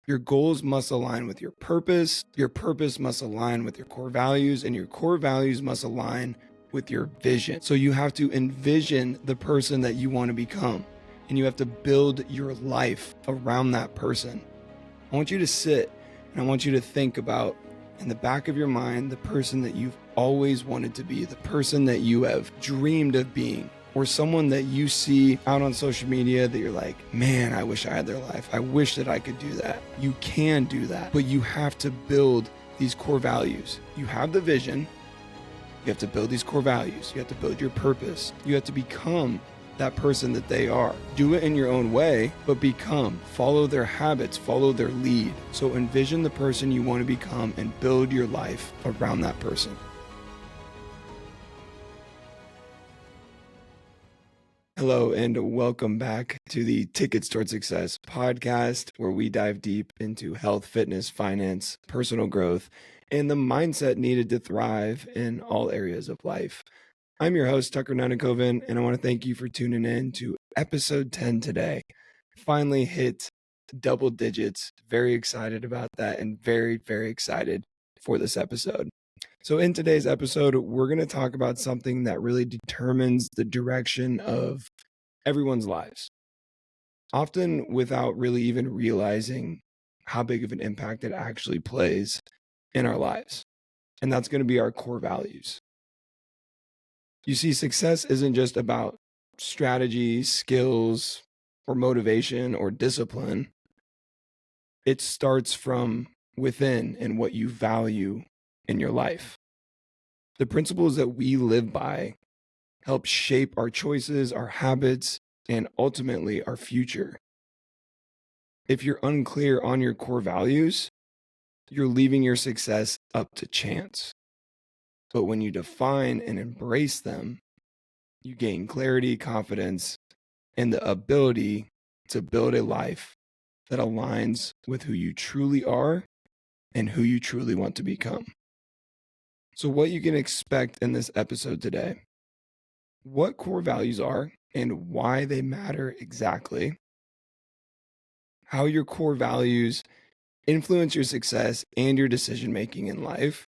Your goals must align with your purpose must align with your core values, and your core values must align with your vision. So you have to envision the person that you want to become, and you have to build your life around that person. I want you to sit and I want you to think about, in the back of your mind, the person that you've always wanted to be, the person that you have dreamed of being, or someone that you see out on social media that you're like, man, I wish I had their life. I wish that I could do that. You can do that, but you have to build these core values. You have the vision. You have to build these core values. You have to build your purpose. You have to become that person that they are. Do it in your own way, but follow their habits, follow their lead. So envision the person you want to become and build your life around that person. Hello, and welcome back to the Tickets Toward Success podcast, where we dive deep into health, fitness, finance, personal growth, and the mindset needed to thrive in all areas of life. I'm your host, Tucker Nunakoven, and I want to thank you for tuning in to episode 10 today. Finally hit double digits. Very excited about that, and very, very excited for this episode. So in today's episode, we're going to talk about something that really determines the direction of everyone's lives, often without really even realizing how big of an impact it actually plays in our lives. And that's going to be our core values. You see, success isn't just about strategy, skills, or motivation or discipline. It starts from within and what you value in your life. The principles that we live by help shape our choices, our habits, and ultimately our future. If you're unclear on your core values, you're leaving your success up to chance. But when you define and embrace them, you gain clarity, confidence, and the ability to build a life that aligns with who you truly are and who you truly want to become. So what you can expect in this episode today: what core values are and why they matter exactly, how your core values influence your success and your decision-making in life,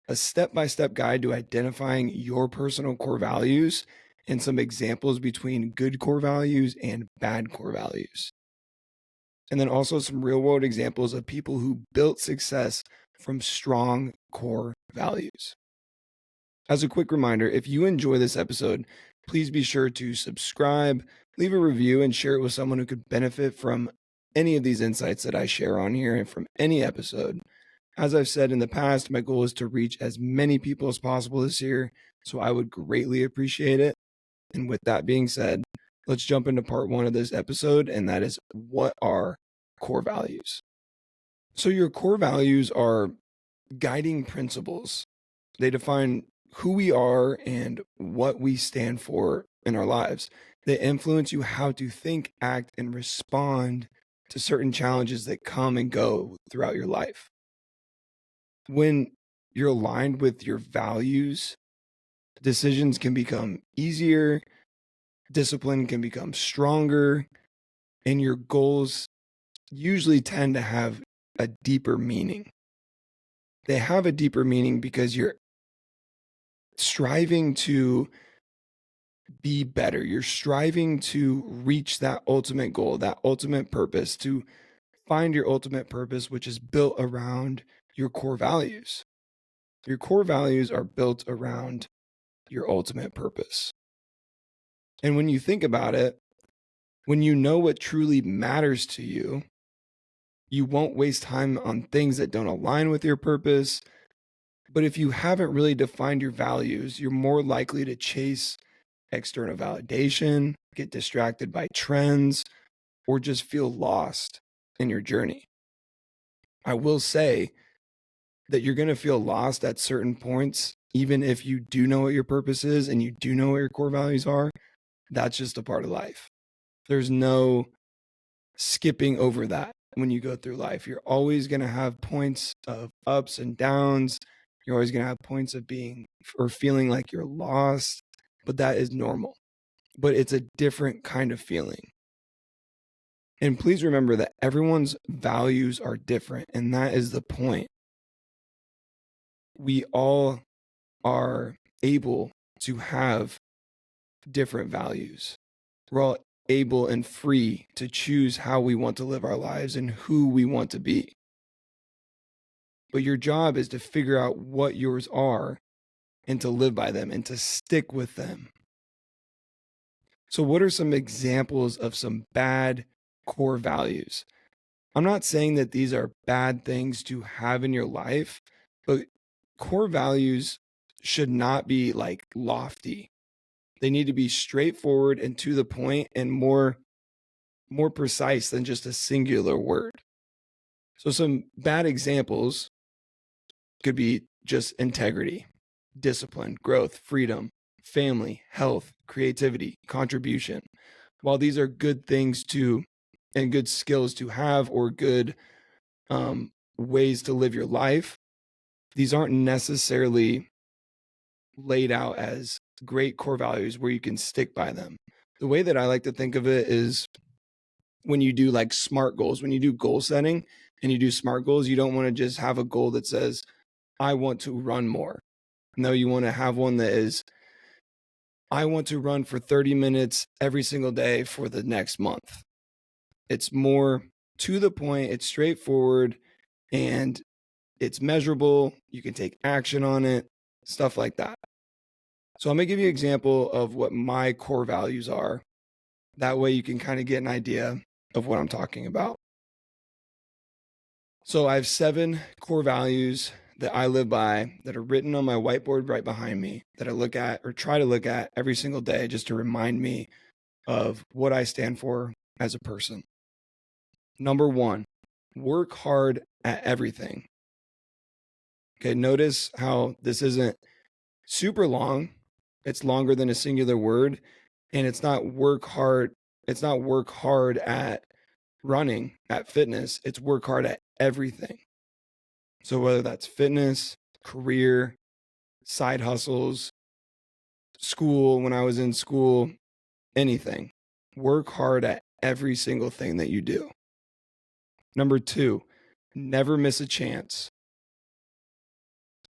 a step-by-step guide to identifying your personal core values, and some examples between good core values and bad core values. And then also some real-world examples of people who built success from strong core values. As a quick reminder, if you enjoy this episode, please be sure to subscribe, leave a review, and share it with someone who could benefit from any of these insights that I share on here and from any episode. As I've said in the past, my goal is to reach as many people as possible this year, so I would greatly appreciate it. And with that being said, let's jump into part one of this episode, and that is, what are core values? So your core values are guiding principles. They define who we are and what we stand for in our lives. They influence you how to think, act, and respond to certain challenges that come and go throughout your life. When you're aligned with your values, decisions can become easier, discipline can become stronger, and your goals usually tend to have a deeper meaning. They have a deeper meaning because you're striving to be better. You're striving to reach that ultimate goal, that ultimate purpose, to find your ultimate purpose, which is built around your core values. Your core values are built around your ultimate purpose. And when you think about it, when you know what truly matters to you, you won't waste time on things that don't align with your purpose. But if you haven't really defined your values, you're more likely to chase external validation, get distracted by trends, or just feel lost in your journey. I will say that you're going to feel lost at certain points, even if you do know what your purpose is and you do know what your core values are. That's just a part of life. There's no skipping over that when you go through life. You're always going to have points of ups and downs. You're always going to have points of being or feeling like you're lost, but that is normal. But it's a different kind of feeling. And please remember that everyone's values are different, and that is the point. We all are able to have different values. We're all able and free to choose how we want to live our lives and who we want to be. But your job is to figure out what yours are and to live by them and to stick with them. So, what are some examples of some bad core values? I'm not saying that these are bad things to have in your life, but core values should not be like lofty. They need to be straightforward and to the point and more precise than just a singular word. So some bad examples could be just integrity, discipline, growth, freedom, family, health, creativity, contribution. While these are good things to and good skills to have or good ways to live your life, these aren't necessarily laid out as great core values where you can stick by them. The way that I like to think of it is when you do like SMART goals, when you do goal setting and you do SMART goals, you don't want to just have a goal that says, I want to run more. No, you want to have one that is, I want to run for 30 minutes every single day for the next month. It's more to the point, it's straightforward, and it's measurable. You can take action on it, stuff like that. So I'm going to give you an example of what my core values are. That way you can kind of get an idea of what I'm talking about. So I have 7 core values that I live by that are written on my whiteboard right behind me that I look at or try to look at every single day just to remind me of what I stand for as a person. Number 1, work hard at everything. Okay, notice how this isn't super long. It's longer than a singular word, and it's not work hard. It's not work hard at running, at fitness. It's work hard at everything. So whether that's fitness, career, side hustles, school, when I was in school, anything, work hard at every single thing that you do. Number 2, never miss a chance.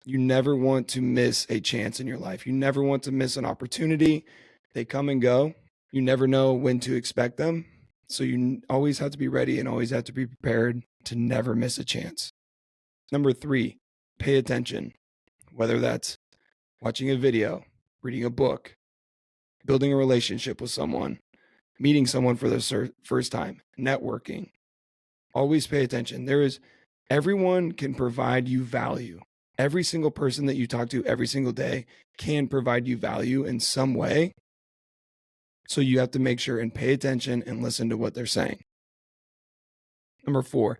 You never want to miss a chance in your life. You never want to miss an opportunity. They come and go. You never know when to expect them. So you always have to be ready and always have to be prepared to never miss a chance. Number 3, pay attention, whether that's watching a video, reading a book, building a relationship with someone, meeting someone for the first time, networking. Always pay attention. Everyone can provide you value. Every single person that you talk to every single day can provide you value in some way. So you have to make sure and pay attention and listen to what they're saying. Number 4,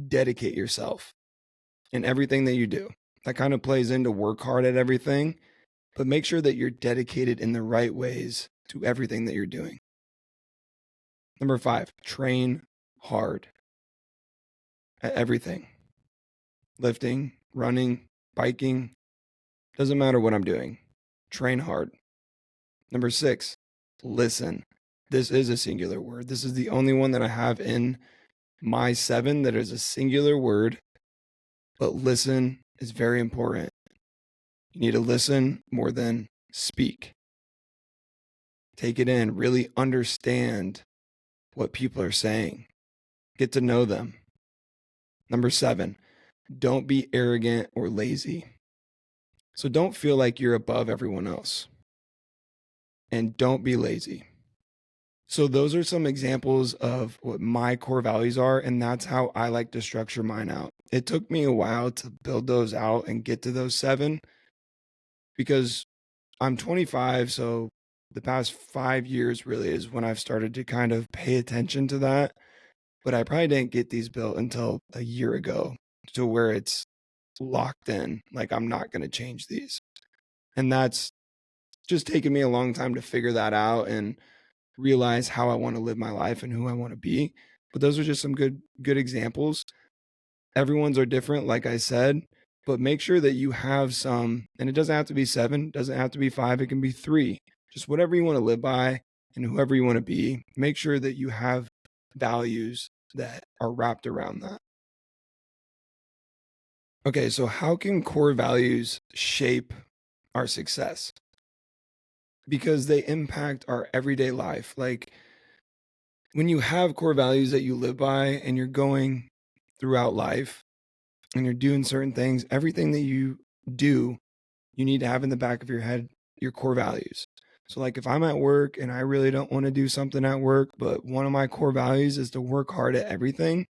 dedicate yourself in everything that you do. That kind of plays into work hard at everything, but make sure that you're dedicated in the right ways to everything that you're doing. Number 5, train hard at everything. Lifting, running, biking, doesn't matter what I'm doing. Train hard. Number 6, listen. This is a singular word. This is the only one that I have in my 7 that is a singular word, but listen is very important. You need to listen more than speak. Take it in, really understand what people are saying. Get to know them. Number 7, don't be arrogant or lazy. So don't feel like you're above everyone else. And don't be lazy. So those are some examples of what my core values are, and that's how I like to structure mine out. It took me a while to build those out and get to those 7 because I'm 25, so the past 5 years really is when I've started to kind of pay attention to that. But I probably didn't get these built until a year ago to where it's locked in. Like I'm not going to change these. And that's just taken me a long time to figure that out and realize how I want to live my life and who I want to be. But those are just some good examples. Everyone's are different, like I said, but make sure that you have some, and it doesn't have to be 7, doesn't have to be 5, it can be 3. Just whatever you want to live by and whoever you want to be, make sure that you have values that are wrapped around that. Okay, so how can core values shape our success? Because they impact our everyday life. Like when you have core values that you live by and you're going throughout life and you're doing certain things, everything that you do, you need to have in the back of your head your core values. So, like if I'm at work and I really don't want to do something at work, but one of my core values is to work hard at everything,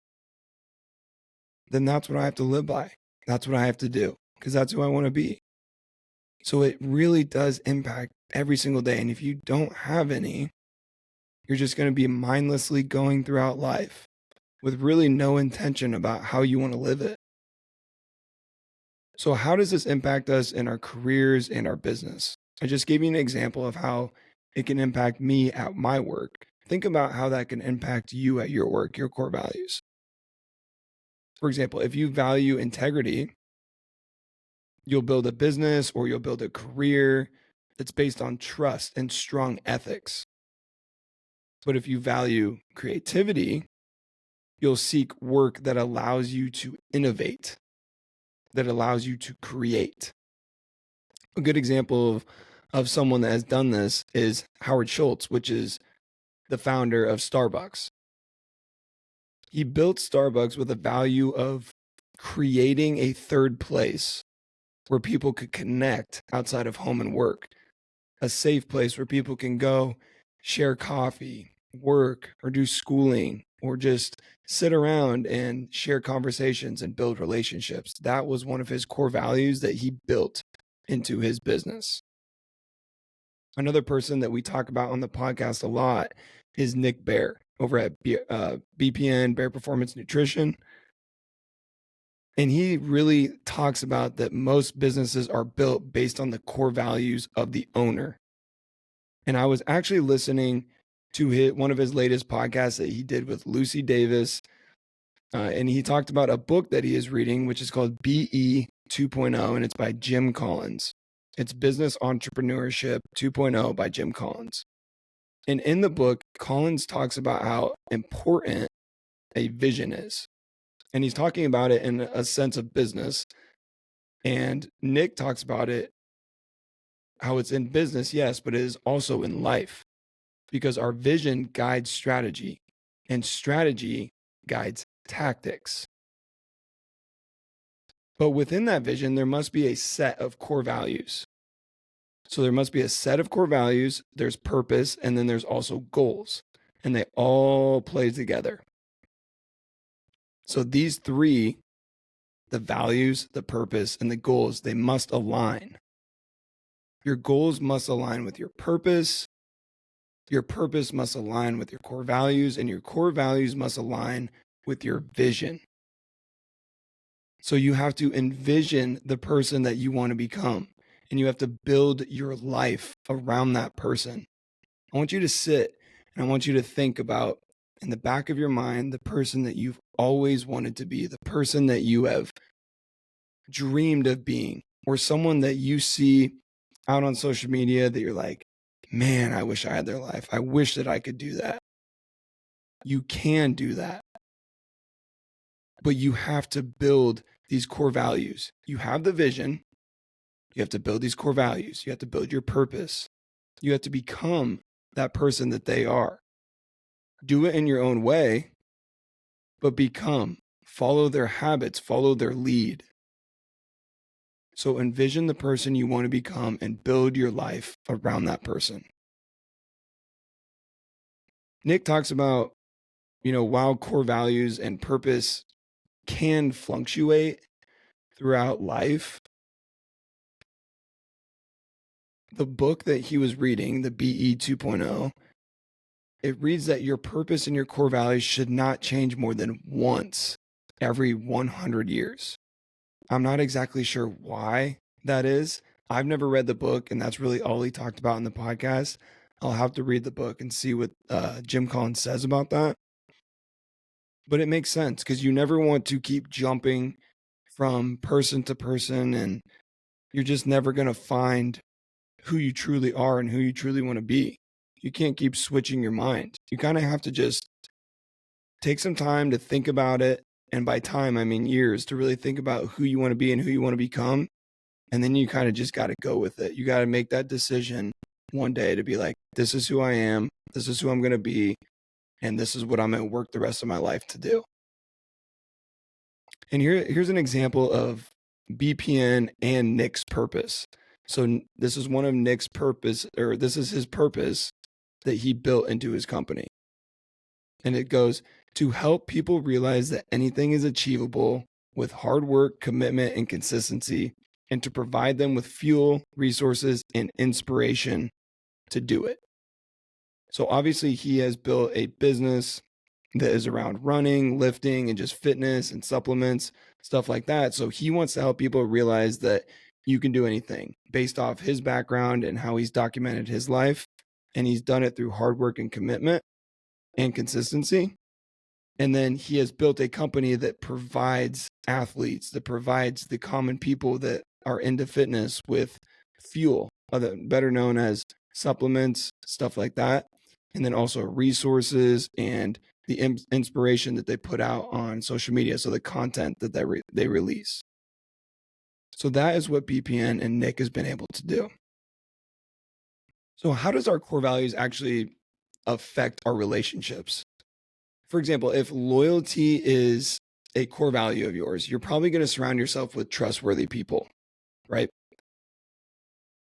then that's what I have to live by. That's what I have to do because that's who I want to be. So, it really does impact every single day. And if you don't have any, you're just going to be mindlessly going throughout life with really no intention about how you want to live it. So, how does this impact us in our careers and our business? I just gave you an example of how it can impact me at my work. Think about how that can impact you at your work, your core values. For example, if you value integrity, you'll build a business or you'll build a career that's based on trust and strong ethics. But if you value creativity, you'll seek work that allows you to innovate, that allows you to create. A good example of someone that has done this is Howard Schultz, which is the founder of Starbucks. He built Starbucks with a value of creating a third place where people could connect outside of home and work, a safe place where people can go share coffee, work, or do schooling, or just sit around and share conversations and build relationships. That was one of his core values that he built into his business. Another person that we talk about on the podcast a lot is Nick Bare over at BPN, Bare Performance Nutrition. And he really talks about that most businesses are built based on the core values of the owner. And I was actually listening to one of his latest podcasts that he did with Lucy Davis. And he talked about a book that he is reading, which is called BE 2.0, and it's by Jim Collins. It's Business Entrepreneurship 2.0 by Jim Collins. And in the book, Collins talks about how important a vision is. And he's talking about it in a sense of business. And Nick talks about it, how it's in business, yes, but it is also in life. Because our vision guides strategy, and strategy guides tactics. But within that vision, there must be a set of core values. So there must be a set of core values, there's purpose, and then there's also goals. And they all play together. So these three, the values, the purpose, and the goals, they must align. Your goals must align with your purpose. Your purpose must align with your core values, and your core values must align with your vision. So you have to envision the person that you want to become, and you have to build your life around that person. I want you to sit and I want you to think about, in the back of your mind, the person that you've always wanted to be, the person that you have dreamed of being, or someone that you see out on social media that you're like, man, I wish I had their life. I wish that I could do that. You can do that. But you have to build these core values. You have the vision. You have to build these core values. You have to build your purpose. You have to become that person that they are. Do it in your own way, but become. Follow their habits. Follow their lead. So envision the person you want to become and build your life around that person. Nick talks about, while core values and purpose can fluctuate throughout life, the book that he was reading, the BE 2.0, it reads that your purpose and your core values should not change more than once every 100 years. I'm not exactly sure why that is. I've never read the book, and that's really all he talked about in the podcast. I'll have to read the book and see what Jim Collins says about that. But it makes sense because you never want to keep jumping from person to person, and you're just never going to find who you truly are and who you truly want to be. You can't keep switching your mind. You kind of have to just take some time to think about it. And by time, I mean years, to really think about who you want to be and who you want to become. And then you kind of just got to go with it. You got to make that decision one day to be like, this is who I am. This is who I'm going to be. And this is what I'm going to work the rest of my life to do. And here's an example of BPN and Nick's purpose. So this is one of Nick's purpose, or this is his purpose that he built into his company. And it goes, to help people realize that anything is achievable with hard work, commitment, and consistency, and to provide them with fuel, resources, and inspiration to do it. So obviously he has built a business that is around running, lifting, and just fitness and supplements, stuff like that. So he wants to help people realize that you can do anything based off his background and how he's documented his life. And he's done it through hard work and commitment and consistency. And then he has built a company that provides athletes, that provides the common people that are into fitness with fuel, better known as supplements, stuff like that. And then also resources and the inspiration that they put out on social media. So the content that they release. So that is what BPN and Nick has been able to do. So how does our core values actually affect our relationships? For example, if loyalty is a core value of yours, you're probably going to surround yourself with trustworthy people, right?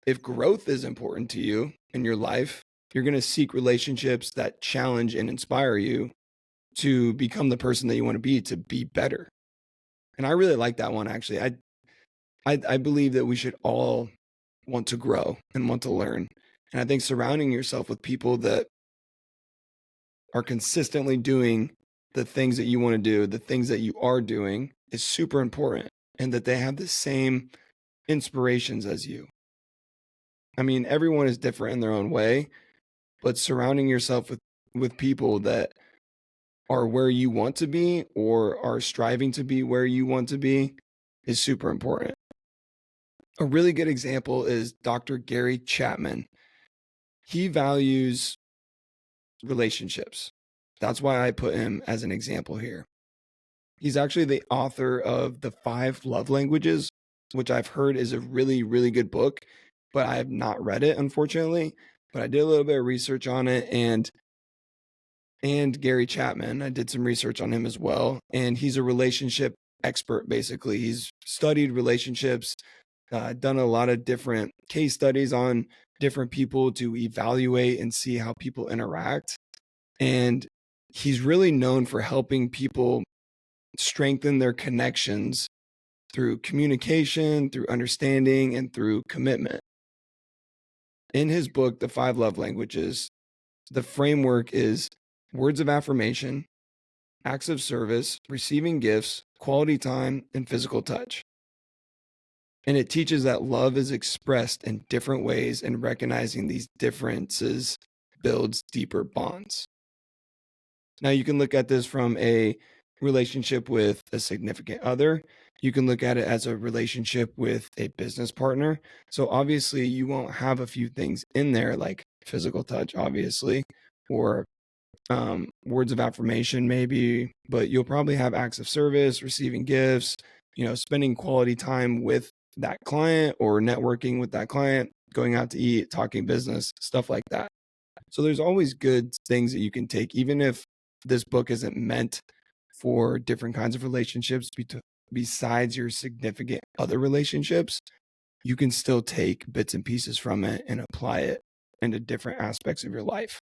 If growth is important to you in your life, you're going to seek relationships that challenge and inspire you to become the person that you want to be better. And I really like that one, actually. I believe that we should all want to grow and want to learn. And I think surrounding yourself with people that are consistently doing the things that you want to do, the things that you are doing, is super important, and that they have the same inspirations as you. I mean, everyone is different in their own way, but surrounding yourself with people that are where you want to be or are striving to be where you want to be is super important. A really good example is Dr. Gary Chapman. He values relationships. That's why I put him as an example here. He's actually the author of The 5 Love Languages, which I've heard is a really, really good book, but I have not read it, unfortunately. But I did a little bit of research on it, and Gary Chapman, I did some research on him as well. And he's a relationship expert, basically. He's studied relationships, done a lot of different case studies on different people to evaluate and see how people interact. And he's really known for helping people strengthen their connections through communication, through understanding, and through commitment. In his book, The 5 Love Languages, the framework is words of affirmation, acts of service, receiving gifts, quality time, and physical touch. And it teaches that love is expressed in different ways, and recognizing these differences builds deeper bonds. Now, you can look at this from a relationship with a significant other. You can look at it as a relationship with a business partner. So obviously, you won't have a few things in there like physical touch, obviously, or words of affirmation, maybe, but you'll probably have acts of service, receiving gifts, spending quality time with that client or networking with that client, going out to eat, talking business, stuff like that. So there's always good things that you can take, even if this book isn't meant for different kinds of relationships besides your significant other relationships. You can still take bits and pieces from it and apply it into different aspects of your life.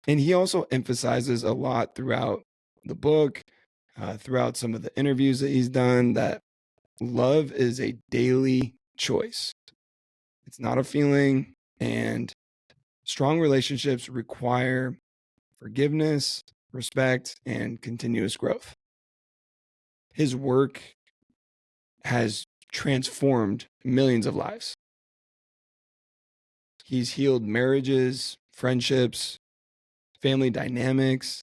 And he also emphasizes a lot throughout the book, throughout some of the interviews that he's done, that love is a daily choice. It's not a feeling, and strong relationships require forgiveness, respect, and continuous growth. His work has transformed millions of lives. He's healed marriages, friendships, family dynamics,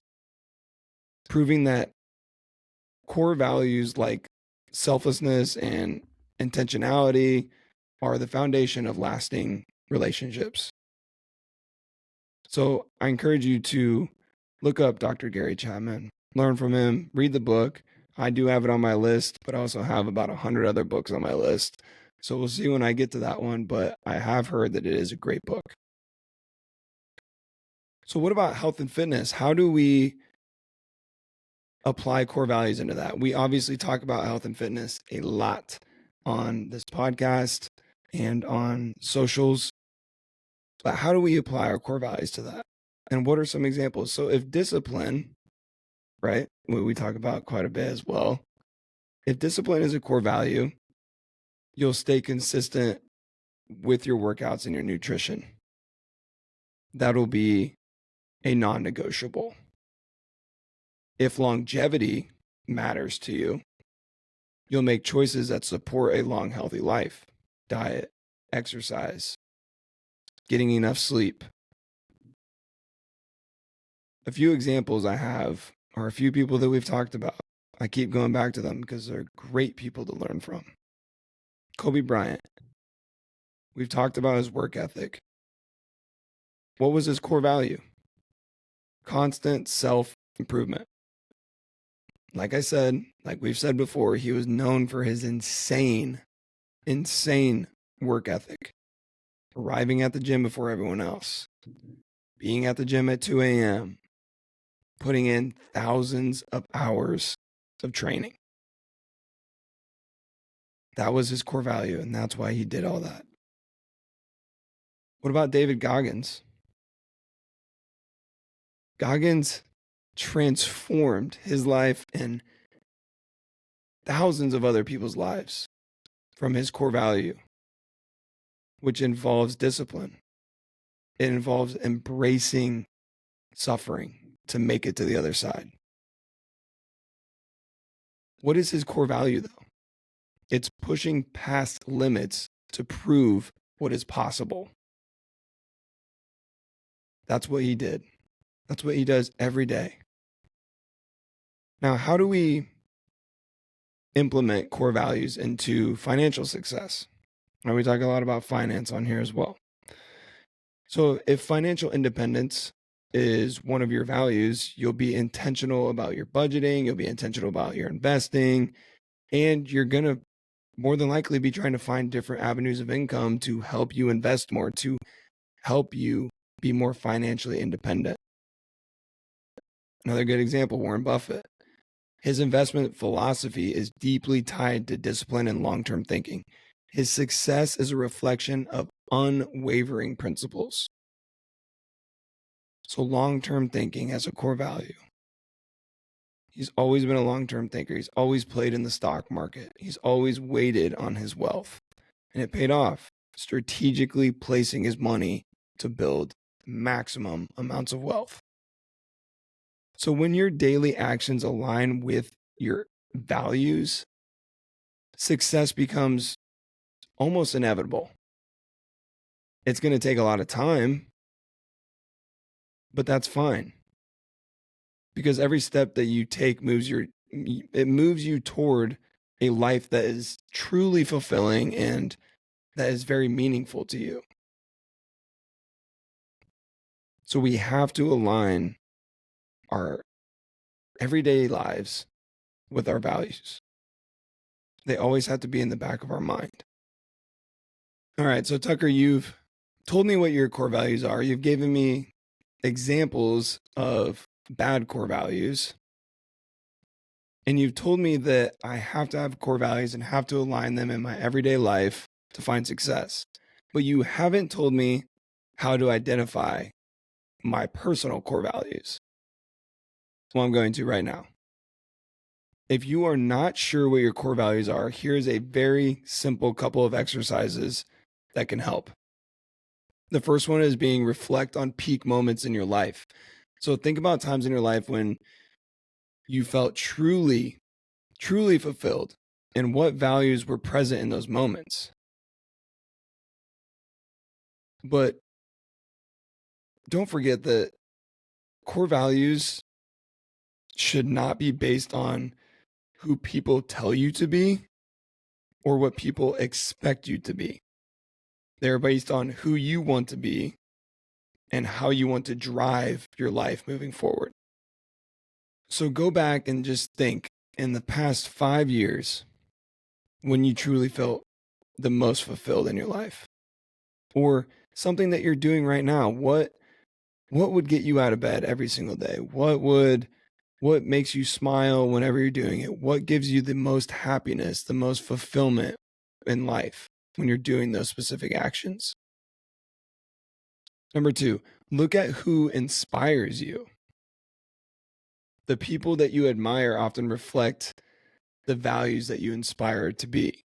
proving that core values like selflessness and intentionality are the foundation of lasting relationships. So I encourage you to look up Dr. Gary Chapman, learn from him, read the book. I do have it on my list, but I also have about 100 other books on my list. So we'll see when I get to that one, but I have heard that it is a great book. So what about health and fitness? How do we apply core values into that? We obviously talk about health and fitness a lot on this podcast and on socials, but how do we apply our core values to that? And what are some examples? So if discipline, right, what we talk about quite a bit as well, if discipline is a core value, you'll stay consistent with your workouts and your nutrition. That'll be a non-negotiable. If longevity matters to you, you'll make choices that support a long, healthy life. Diet, exercise, getting enough sleep. A few examples I have are a few people that we've talked about. I keep going back to them because they're great people to learn from. Kobe Bryant. We've talked about his work ethic. What was his core value? Constant self-improvement. Like I said, like we've said before, he was known for his insane work ethic. Arriving at the gym before everyone else. Being at the gym at 2 a.m. Putting in thousands of hours of training. That was his core value, and that's why he did all that. What about David Goggins? Goggins transformed his life and thousands of other people's lives from his core value, which involves discipline. It involves embracing suffering to make it to the other side. What is his core value, though? It's pushing past limits to prove what is possible. That's what he did. That's what he does every day. Now, how do we implement core values into financial success? Now, we talk a lot about finance on here as well. So if financial independence is one of your values, you'll be intentional about your budgeting, you'll be intentional about your investing, and you're going to more than likely be trying to find different avenues of income to help you invest more, to help you be more financially independent. Another good example, Warren Buffett. His investment philosophy is deeply tied to discipline and long-term thinking. His success is a reflection of unwavering principles. So long-term thinking as a core value. He's always been a long-term thinker. He's always played in the stock market. He's always waited on his wealth. And it paid off, strategically placing his money to build maximum amounts of wealth. So when your daily actions align with your values, success becomes almost inevitable. It's going to take a lot of time, but that's fine. Because every step that you take moves you toward a life that is truly fulfilling and that is very meaningful to you. So we have to align our everyday lives with our values. They always have to be in the back of our mind. All right, so Tucker, you've told me what your core values are. You've given me examples of bad core values. And you've told me that I have to have core values and have to align them in my everyday life to find success. But you haven't told me how to identify my personal core values. Well, I'm going to right now. If you are not sure what your core values are, here's a very simple couple of exercises that can help. The first one is being reflect on peak moments in your life. So think about times in your life when you felt truly fulfilled and what values were present in those moments. But don't forget that core values should not be based on who people tell you to be or what people expect you to be. They're based on who you want to be and how you want to drive your life moving forward. So go back and just think in the past 5 years when you truly felt the most fulfilled in your life, or something that you're doing right now. What would get you out of bed every single day? What makes you smile whenever you're doing it? What gives you the most happiness, the most fulfillment in life when you're doing those specific actions? Number two, look at who inspires you. The people that you admire often reflect the values that you inspire to be.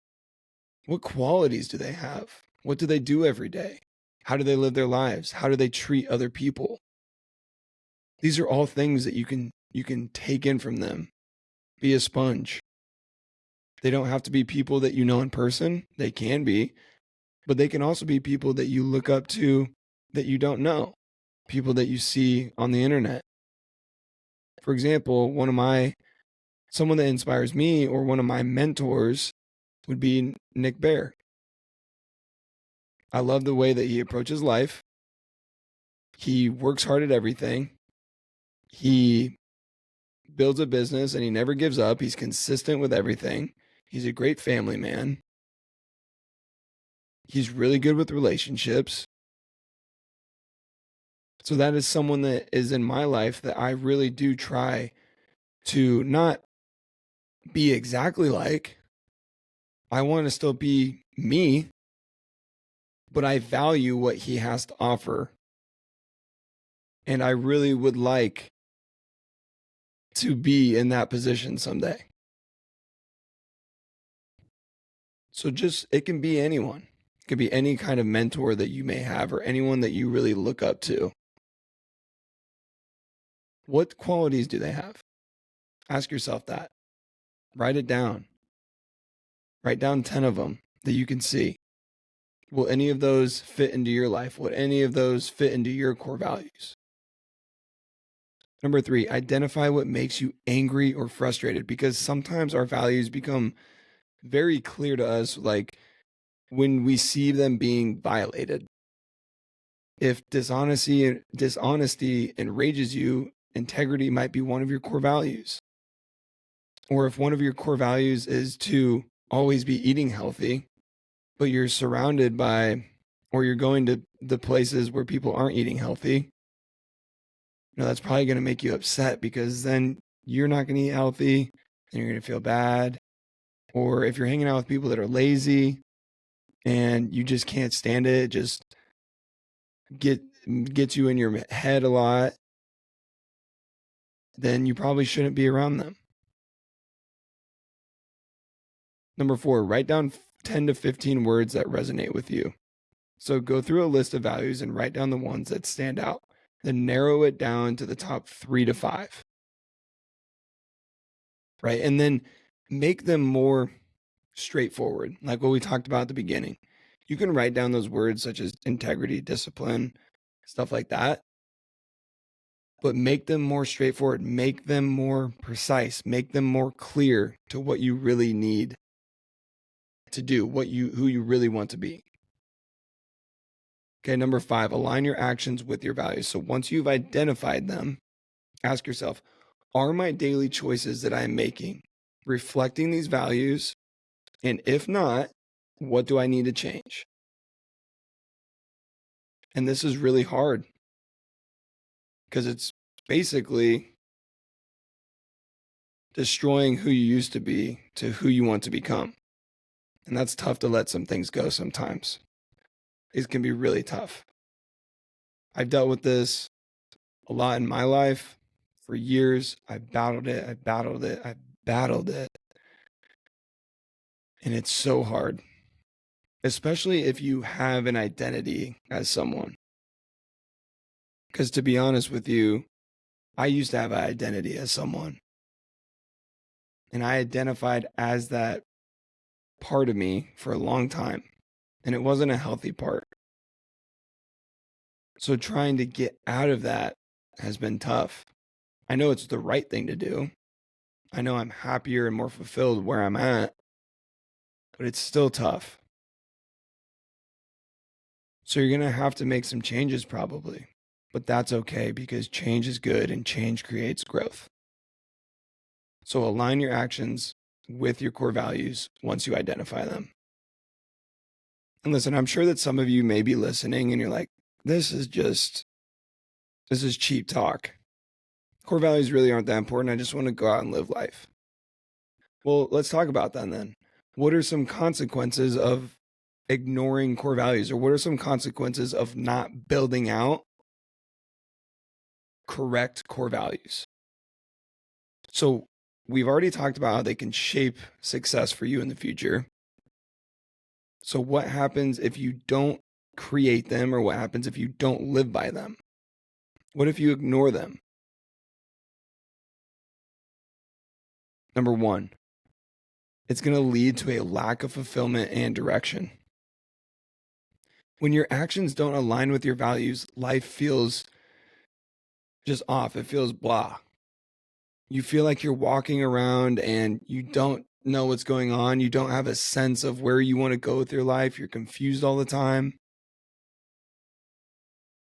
What qualities do they have? What do they do every day? How do they live their lives? How do they treat other people? These are all things that you can take in from them. Be a sponge. They don't have to be people that you know in person. They can be, but they can also be people that you look up to that you don't know, people that you see on the internet. For example, someone that inspires me or one of my mentors would be Nick Bare. I love the way that he approaches life. He works hard at everything. He builds a business and he never gives up. He's consistent with everything. He's a great family man. He's really good with relationships. So that is someone that is in my life that I really do try to not be exactly like. I want to still be me, but I value what he has to offer. And I really would like to be in that position someday. So it can be anyone. It could be any kind of mentor that you may have or anyone that you really look up to. What qualities do they have? Ask yourself that. Write it down. Write down 10 of them that you can see. Will any of those fit into your life? Will any of those fit into your core values? Number three, identify what makes you angry or frustrated, because sometimes our values become very clear to us, like when we see them being violated. If dishonesty enrages you, integrity might be one of your core values. Or if one of your core values is to always be eating healthy, but you're surrounded by, or you're going to the places where people aren't eating healthy, that's probably going to make you upset, because then you're not going to eat healthy and you're going to feel bad. Or if you're hanging out with people that are lazy and you just can't stand it, just gets you in your head a lot, then you probably shouldn't be around them. Number four, write down 10 to 15 words that resonate with you. So go through a list of values and write down the ones that stand out. Then narrow it down to the top 3 to 5. Right? And then make them more straightforward, like what we talked about at the beginning. You can write down those words such as integrity, discipline, stuff like that, but make them more straightforward, make them more precise, make them more clear to what you really need to do, who you really want to be. Okay, number 5, align your actions with your values. So once you've identified them, ask yourself, are my daily choices that I'm making reflecting these values? And if not, what do I need to change? And this is really hard because it's basically destroying who you used to be to who you want to become. And that's tough to let some things go sometimes. It can be really tough. I've dealt with this a lot in my life for years. I've battled it. And it's so hard, especially if you have an identity as someone. Because to be honest with you, I used to have an identity as someone. And I identified as that part of me for a long time. And it wasn't a healthy part. So trying to get out of that has been tough. I know it's the right thing to do. I know I'm happier and more fulfilled where I'm at, but it's still tough. So you're going to have to make some changes probably, but that's okay because change is good and change creates growth. So align your actions with your core values once you identify them. And listen, I'm sure that some of you may be listening and you're like, this is cheap talk. Core values really aren't that important. I just want to go out and live life. Well, let's talk about that then. What are some consequences of ignoring core values, or what are some consequences of not building out correct core values? So we've already talked about how they can shape success for you in the future. So what happens if you don't create them, or what happens if you don't live by them? What if you ignore them? Number one, it's going to lead to a lack of fulfillment and direction. When your actions don't align with your values, life feels just off. It feels blah. You feel like you're walking around and you don't know what's going on. You don't have a sense of where you want to go with your life. You're confused all the time.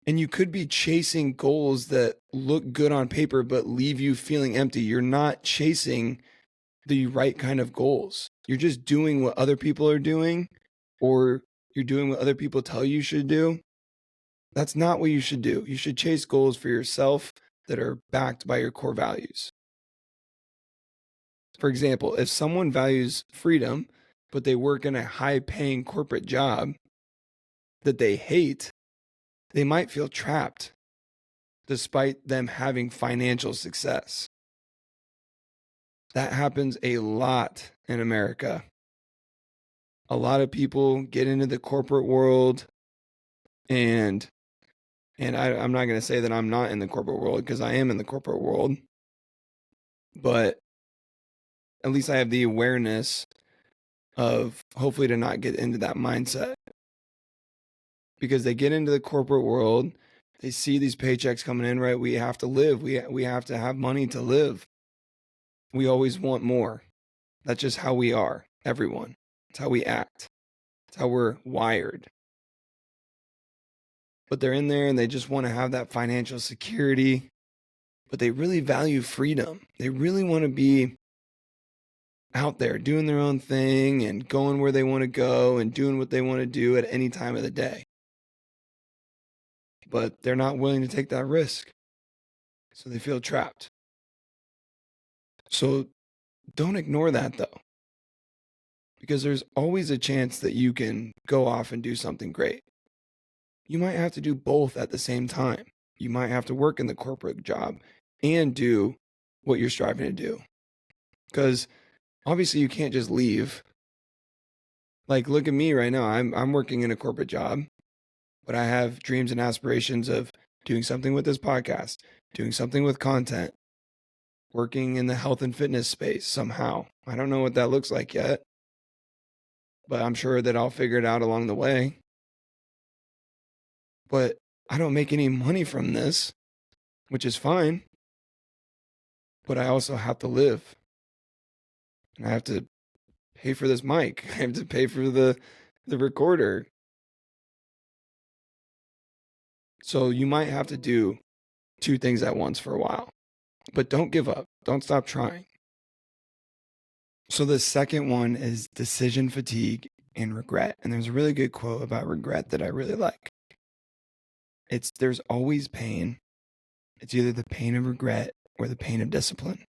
And you could be chasing goals that look good on paper, but leave you feeling empty. You're not chasing the right kind of goals. You're just doing what other people are doing, or you're doing what other people tell you should do. That's not what you should do. You should chase goals for yourself that are backed by your core values. For example, if someone values freedom, but they work in a high-paying corporate job that they hate, they might feel trapped despite them having financial success. That happens a lot in America. A lot of people get into the corporate world, and I'm not going to say that I'm not in the corporate world, because I am in the corporate world, but at least I have the awareness of hopefully to not get into that mindset. Because they get into the corporate world, they see these paychecks coming in, right? We have to live. We have to have money to live. We always want more. That's just how we are, everyone. It's how we act. It's how we're wired. But they're in there and they just want to have that financial security, but they really value freedom. They really want to be out there doing their own thing and going where they want to go and doing what they want to do at any time of the day. But they're not willing to take that risk. So they feel trapped. So don't ignore that though, because there's always a chance that you can go off and do something great. You might have to do both at the same time. You might have to work in the corporate job and do what you're striving to do. Because obviously you can't just leave. Like, look at me right now. I'm working in a corporate job, but I have dreams and aspirations of doing something with this podcast, doing something with content, working in the health and fitness space somehow. I don't know what that looks like yet, but I'm sure that I'll figure it out along the way. But I don't make any money from this, which is fine. But I also have to live. And I have to pay for this mic. I have to pay for the recorder. So you might have to do two things at once for a while. But don't give up. Don't stop trying. So the second one is decision fatigue and regret. And there's a really good quote about regret that I really like. There's always pain. It's either the pain of regret or the pain of discipline.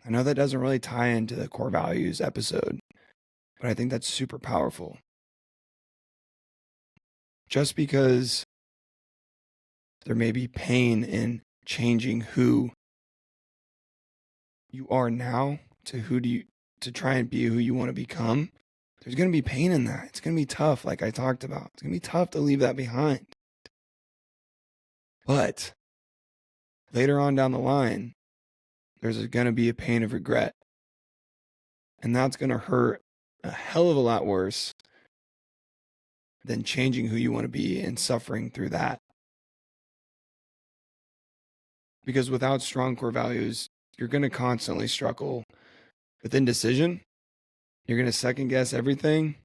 I know that doesn't really tie into the core values episode, but I think that's super powerful. Just because there may be pain in changing who you are now to try and be who you want to become, there's going to be pain in that. It's going to be tough, like I talked about. It's going to be tough to leave that behind. But later on down the line, there's going to be a pain of regret. And that's going to hurt a hell of a lot worse than changing who you want to be and suffering through that. Because without strong core values, you're going to constantly struggle with indecision. You're going to second guess everything,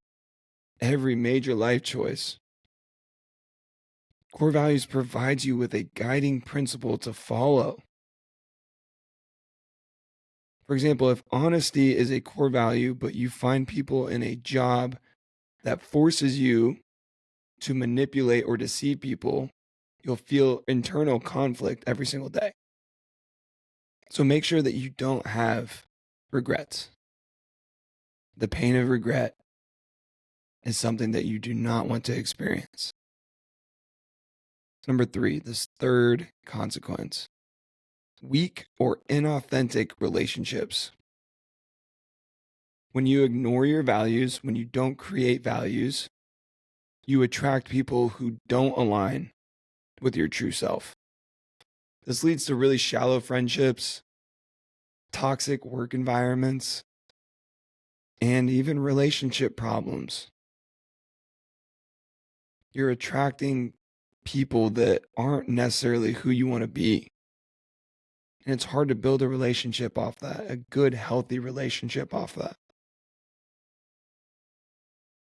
every major life choice. Core values provides you with a guiding principle to follow. For example, if honesty is a core value, but you find people in a job that forces you to manipulate or deceive people, you'll feel internal conflict every single day. So make sure that you don't have regrets. The pain of regret is something that you do not want to experience. Number 3, this third consequence: weak or inauthentic relationships. When you ignore your values, when you don't create values, you attract people who don't align with your true self. This leads to really shallow friendships, toxic work environments, and even relationship problems. You're attracting people that aren't necessarily who you want to be. And it's hard to build a relationship off that, a good, healthy relationship off that.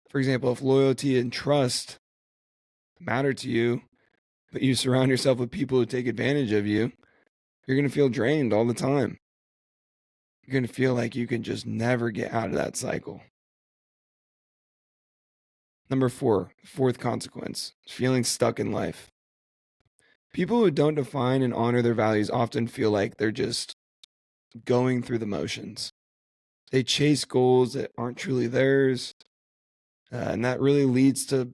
For example, if loyalty and trust matter to you, but you surround yourself with people who take advantage of you, you're going to feel drained all the time. You're going to feel like you can just never get out of that cycle. Number 4, fourth consequence: feeling stuck in life. People who don't define and honor their values often feel like they're just going through the motions. They chase goals that aren't truly theirs, and that really leads to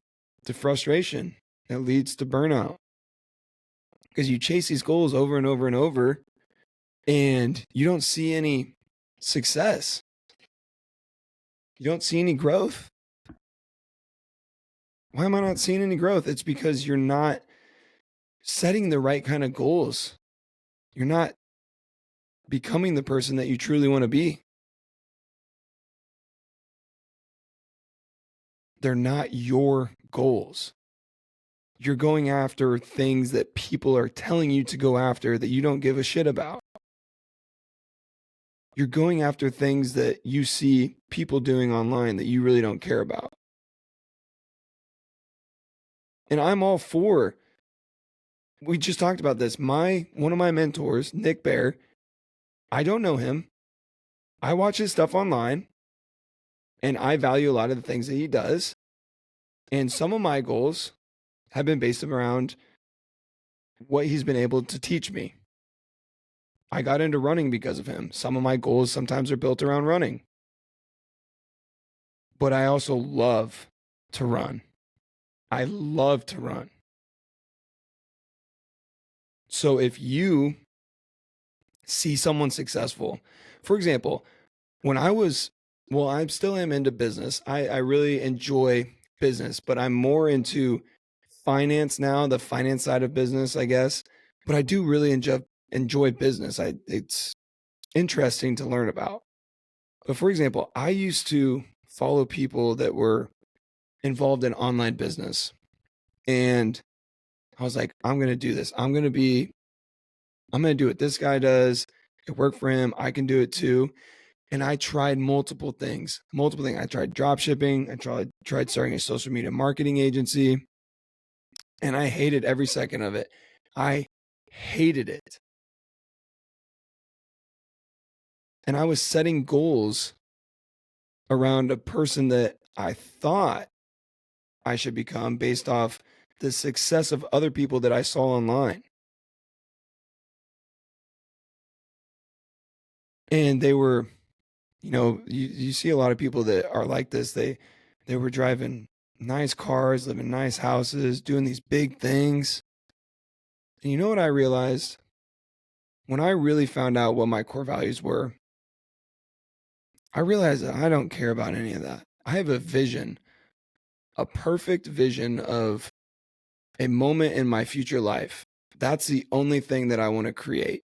frustration. It leads to burnout. Because you chase these goals over and over and over, and you don't see any success. You don't see any growth. Why am I not seeing any growth? It's because you're not setting the right kind of goals. You're not becoming the person that you truly want to be. They're not your goals. You're going after things that people are telling you to go after that you don't give a shit about. You're going after things that you see people doing online that you really don't care about. And I'm all for, we just talked about this. One of my mentors, Nick Bear, I don't know him. I watch his stuff online, and I value a lot of the things that he does. And some of my goals have been based around what he's been able to teach me. I got into running because of him. Some of my goals sometimes are built around running. But I also love to run. I love to run. So if you see someone successful, for example, I still am into business. I really enjoy business, but I'm more into finance now, the finance side of business, I guess. But I do really enjoy business. It's interesting to learn about. But for example, I used to follow people that were involved in online business. And I was like, I'm going to do this. I'm going to do what this guy does. It worked for him. I can do it too. And I tried multiple things. I tried drop shipping. I tried starting a social media marketing agency. And I hated every second of it. I hated it. And I was setting goals around a person that I thought I should become based off the success of other people that I saw online. And they were, you see a lot of people that are like this. They were driving nice cars, living in nice houses, doing these big things. And you know what I realized? When I really found out what my core values were, I realized that I don't care about any of that. I have a vision, a perfect vision of a moment in my future life. That's the only thing that I want to create.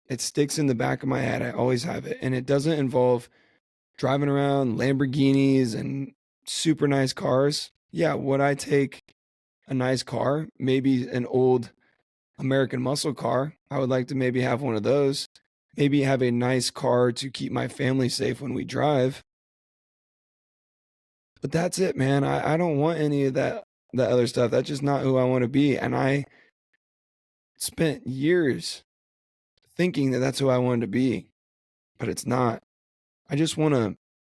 It sticks in the back of my head. I always have it. And it doesn't involve driving around Lamborghinis and super nice cars. Yeah, would I take a nice car? Maybe an old American muscle car. I would like to maybe have one of those. Maybe have a nice car to keep my family safe when we drive. But that's it, man. I don't want any of that other stuff. That's just not who I want to be. And I spent years thinking that that's who I wanted to be, but it's not. I just want to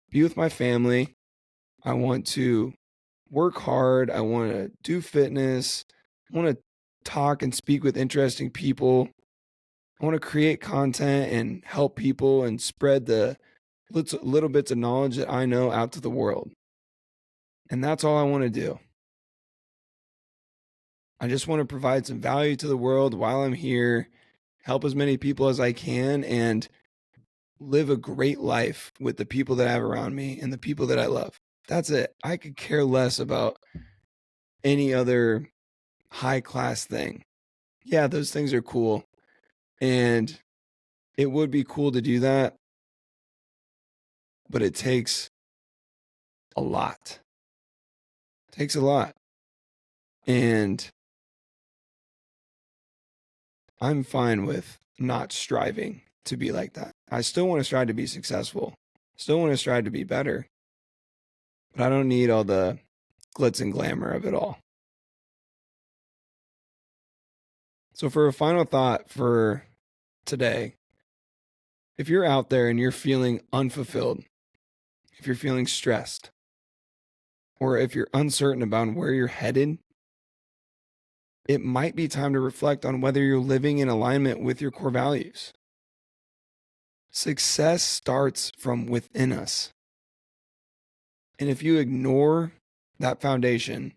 be with my family. I want to work hard. I want to do fitness. I want to talk and speak with interesting people. I want to create content and help people and spread the little bits of knowledge that I know out to the world. And that's all I want to do. I just want to provide some value to the world while I'm here, help as many people as I can, and live a great life with the people that I have around me and the people that I love. That's it. I could care less about any other high class thing. Yeah, those things are cool. And it would be cool to do that, but it takes a lot. It takes a lot. And I'm fine with not striving to be like that. I still want to strive to be successful. Still want to strive to be better. But I don't need all the glitz and glamour of it all. So for a final thought for today, if you're out there and you're feeling unfulfilled, if you're feeling stressed, or if you're uncertain about where you're headed, it might be time to reflect on whether you're living in alignment with your core values. Success starts from within us. And if you ignore that foundation,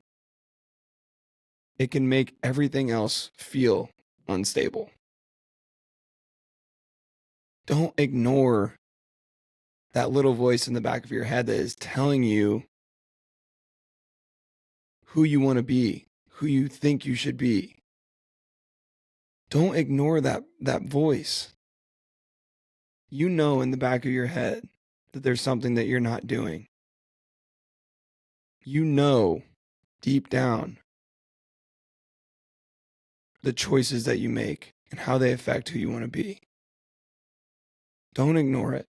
it can make everything else feel unstable. Don't ignore that little voice in the back of your head that is telling you who you want to be, who you think you should be. Don't ignore that voice. You know in the back of your head that there's something that you're not doing. You know deep down the choices that you make and how they affect who you want to be. Don't ignore it.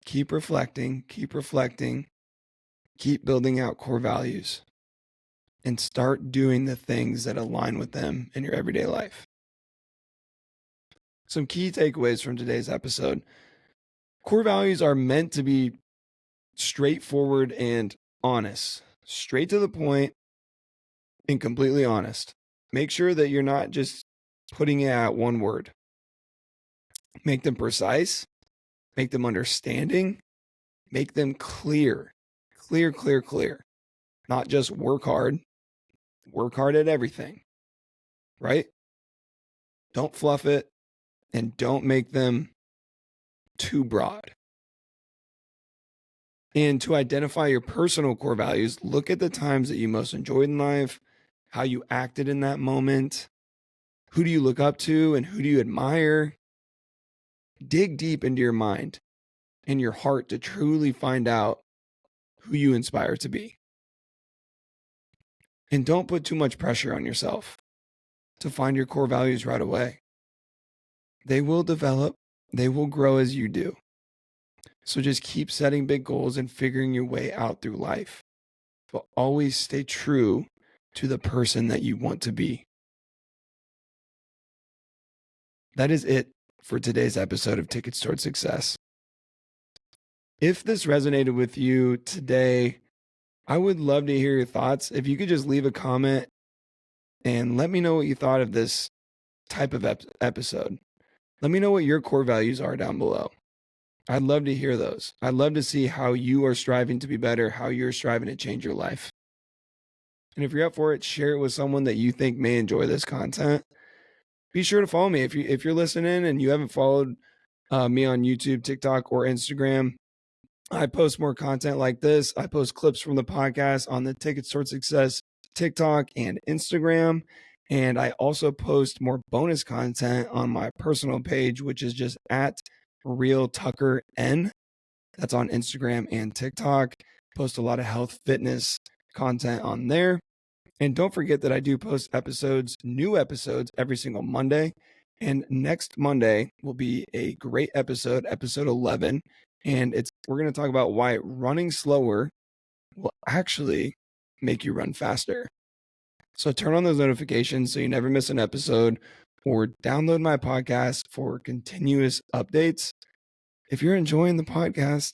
Keep reflecting, keep building out core values, and start doing the things that align with them in your everyday life. Some key takeaways from today's episode. Core values are meant to be straightforward and honest, straight to the point and completely honest. Make sure that you're not just putting it at one word. Make them precise, make them understanding, make them clear. Not just work hard at everything, right? Don't fluff it and don't make them too broad. And to identify your personal core values, look at the times that you most enjoyed in life, how you acted in that moment, who do you look up to and who do you admire? Dig deep into your mind and your heart to truly find out who you inspire to be. And don't put too much pressure on yourself to find your core values right away. They will develop, they will grow as you do. So just keep setting big goals and figuring your way out through life. But always stay true to the person that you want to be. That is it for today's episode of Tickets Towards Success. If this resonated with you today, I would love to hear your thoughts. If you could just leave a comment and let me know what you thought of this type of episode. Let me know what your core values are down below. I'd love to hear those. I'd love to see how you are striving to be better, how you're striving to change your life. And if you're up for it, share it with someone that you think may enjoy this content. Be sure to follow me. If you're listening and you haven't followed me on YouTube, TikTok, or Instagram, I post more content like this. I post clips from the podcast on the Tickets Towards Success TikTok and Instagram. And I also post more bonus content on my personal page, which is just at Real Tucker N. That's on Instagram and TikTok. Post a lot of health, fitness content on there. And don't forget that I do post new episodes every single Monday. And next Monday will be a great episode 11. And we're going to talk about why running slower will actually make you run faster. So turn on those notifications so you never miss an episode. or download my podcast for continuous updates. If you're enjoying the podcast,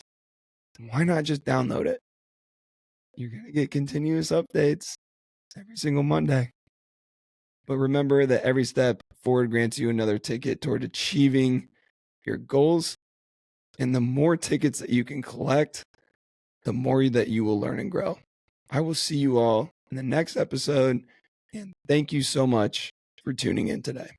why not just download it? You're going to get continuous updates every single Monday. But remember that every step forward grants you another ticket toward achieving your goals. And the more tickets that you can collect, the more that you will learn and grow. I will see you all in the next episode. And thank you so much for tuning in today.